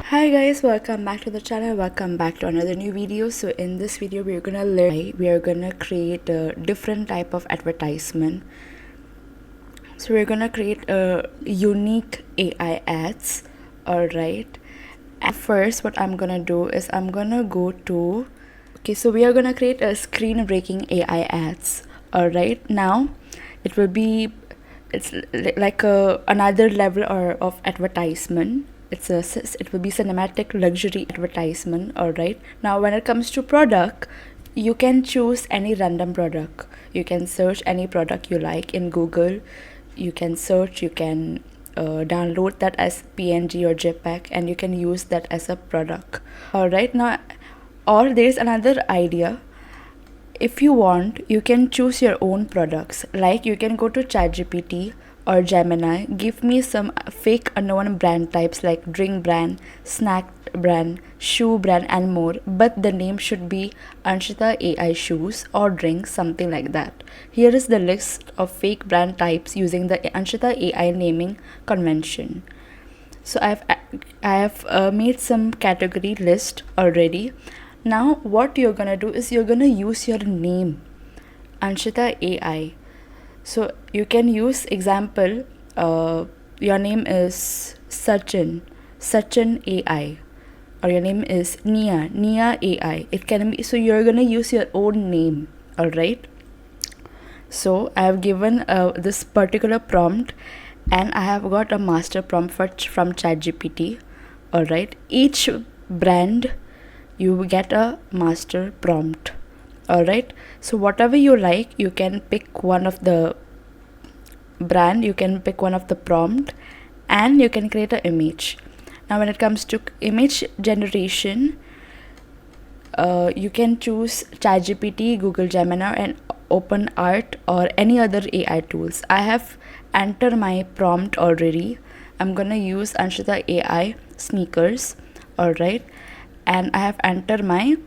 Hi guys, welcome back to the channel. Welcome back to another new video. So in this video we are gonna create a different type of advertisement. So we're gonna create a unique AI ads. Alright, and first what I'm gonna do is I'm gonna go to so we are gonna create a screen breaking AI ads. Alright, now it will be like another level of advertisement. It will be cinematic luxury advertisement. Alright, now when it comes to product, you can choose any random product. You can search any product you like in Google. You can search, you can download that as PNG or JPEG, and you can use that as a product. Alright, now or there's another idea. If you want, you can choose your own products. Like you can go to ChatGPT or Gemini, give me some fake unknown brand types like drink brand, snack brand, shoe brand, and more, but the name should be Anshita AI shoes or drinks, something like that. Here is the list of fake brand types using the Anshita AI naming convention. So I have made some category list already. Now what you're gonna do is you're gonna use your name, Anshita AI. So you can use example, your name is Sachin AI, or your name is Nia AI. It can be, so you're gonna use your own name. Alright, so I have given this particular prompt, and I have got a master prompt from ChatGPT. Alright, each brand you will get a master prompt. Alright, so whatever you like, you can pick one of the brand, you can pick one of the prompt, and you can create an image. Now when it comes to image generation, you can choose ChatGPT, Google Gemini, and OpenArt or any other AI tools. I have entered my prompt already. I'm gonna use Anshita AI sneakers. Alright, and I have entered my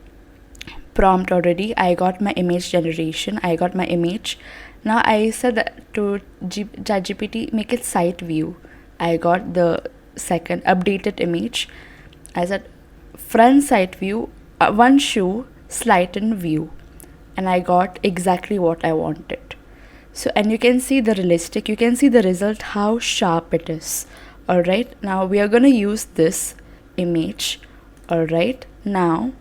prompt already. I got my image generation, I got my image. Now I said to ChatGPT, make it side view. I got the second updated image. I said front side view, one shoe slide in view, and I got exactly what I wanted. So, and you can see the realistic, you can see the result, how sharp it is. Alright, now we are gonna use this image. Alright, now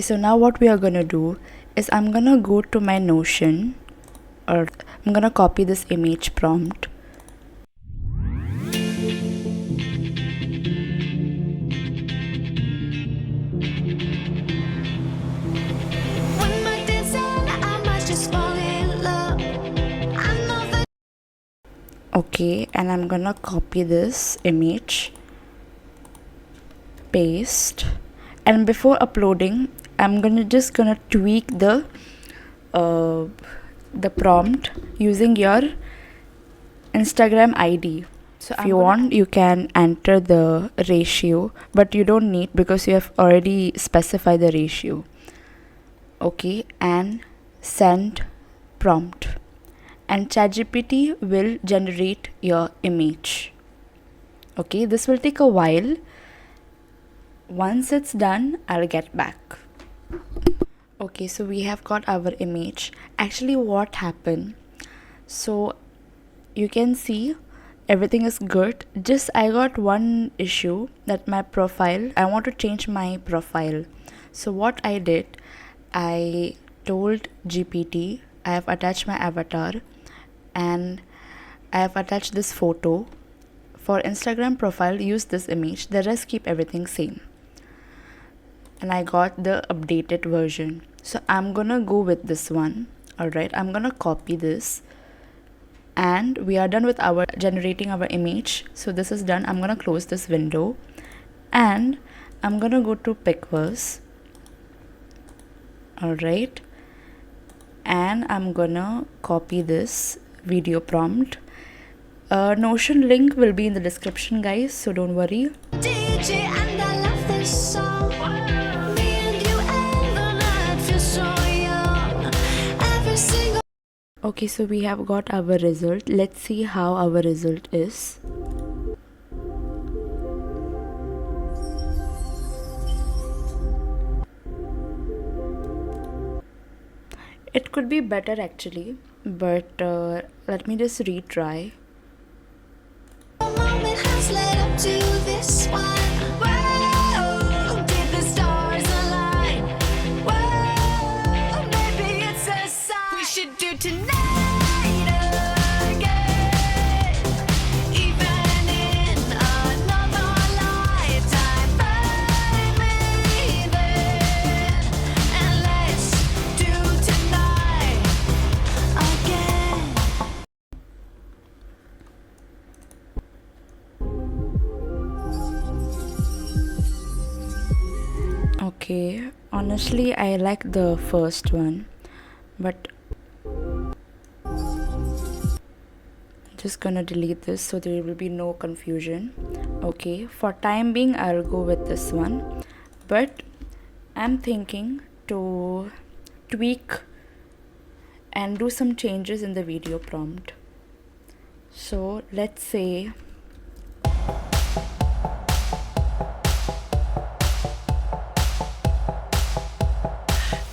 so now what we are gonna do is I'm gonna go to my Notion, or I'm gonna copy this image prompt. Okay, and I'm gonna copy this image, paste, and before uploading, I'm just gonna tweak the prompt using your Instagram ID. So if you want, you can enter the ratio, but you don't need because you have already specified the ratio. Okay, and send prompt, and ChatGPT will generate your image. Okay, this will take a while. Once it's done, I'll get back. Okay, so we have got our image. Actually, what happened? So you can see everything is good. Just I got one issue, that my profile, I want to change my profile. So what I did, I told GPT, I have attached my avatar and I have attached this photo. For Instagram profile, use this image, the rest keep everything same. And I got the updated version. So I'm gonna go with this one. Alright, I'm gonna copy this, and we are done with our generating our image. So this is done. I'm gonna close this window, and I'm gonna go to Pixverse. Alright, and I'm gonna copy this video prompt. Notion link will be in the description, guys, so don't worry. DJ, and I love this song. Okay, so we have got our result. Let's see how our result is. It could be better actually, but let me just retry. Moment has led up to this one. Whoa, did the stars align? Whoa, maybe it's a sign. We should do tonight again, even in another lifetime. Find me then, and let's do tonight again. Okay, honestly, I like the first one, but just gonna delete this so there will be no confusion. Okay, for time being, I'll go with this one, but I'm thinking to tweak and do some changes in the video prompt. So let's say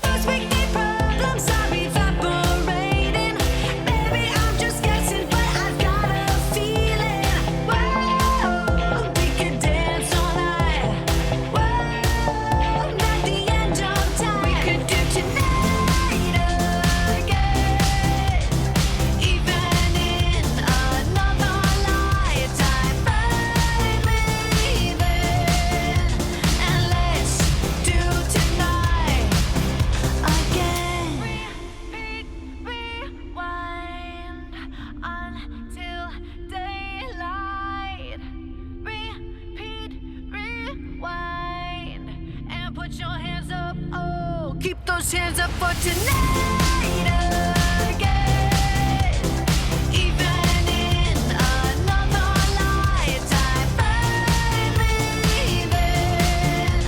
Those weekday problems are evaporating. Maybe I'm just guessing, but I've got a feeling. Whoa, we could dance all night. Whoa, not the end of time. We could do tonight again, even in another lifetime. Find me then, and let's do tonight again. Repeat, rewind until daylight. Repeat, rewind, and put your hands up. Oh, keep those hands up for tonight again, even in another lifetime. Find me then,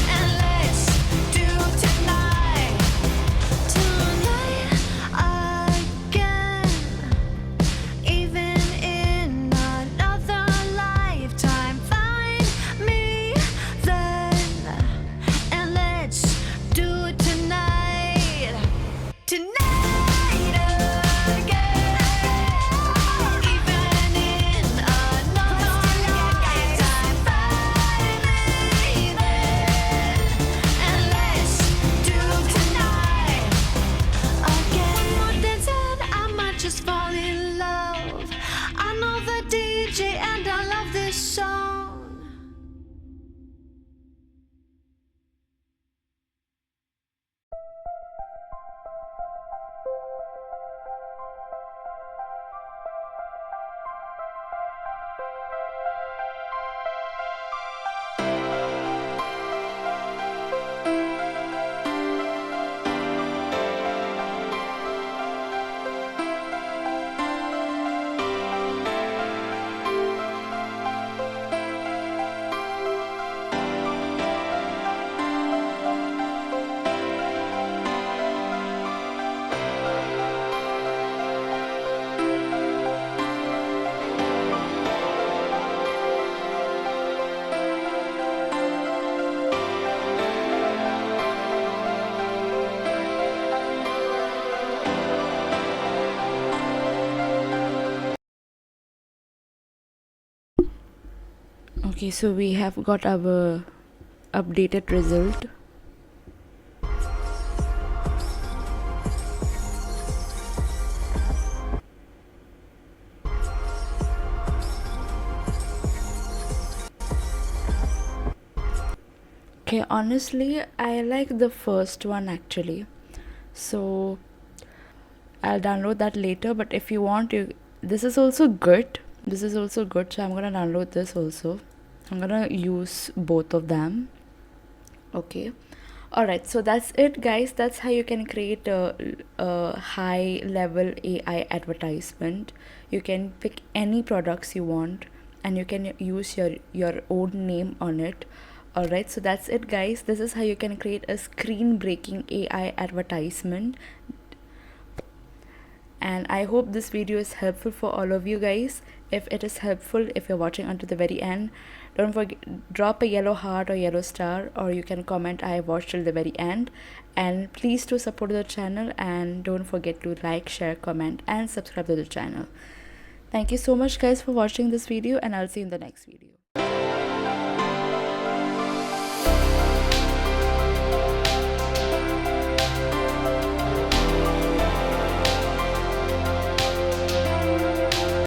and let's do tonight again, even in another lifetime. Find me then, and let's do tonight again, even in another lifetime. Find me then, and let's do tonight again. One more dance and I might just fall in love. I know the DJ and I love this song. okay, so we have got our updated result. Okay, honestly, I like the first one actually. So I'll download that later, but if you want to, this is also good. This is also good, so I'm gonna download this also. I'm gonna use both of them. Okay. Alright, so that's it, guys. That's how you can create a high level AI advertisement. You can pick any products you want and you can use your own name on it. Alright, so that's it, guys. This is how you can create a screen breaking AI advertisement. and I hope this video is helpful for all of you guys. If it is helpful, if you're watching until the very end, don't forget, drop a yellow heart or yellow star, or you can comment I watched till the very end. And please do support the channel, and don't forget to like, share, comment and subscribe to the channel. Thank you so much guys for watching this video, and I'll see you in the next video.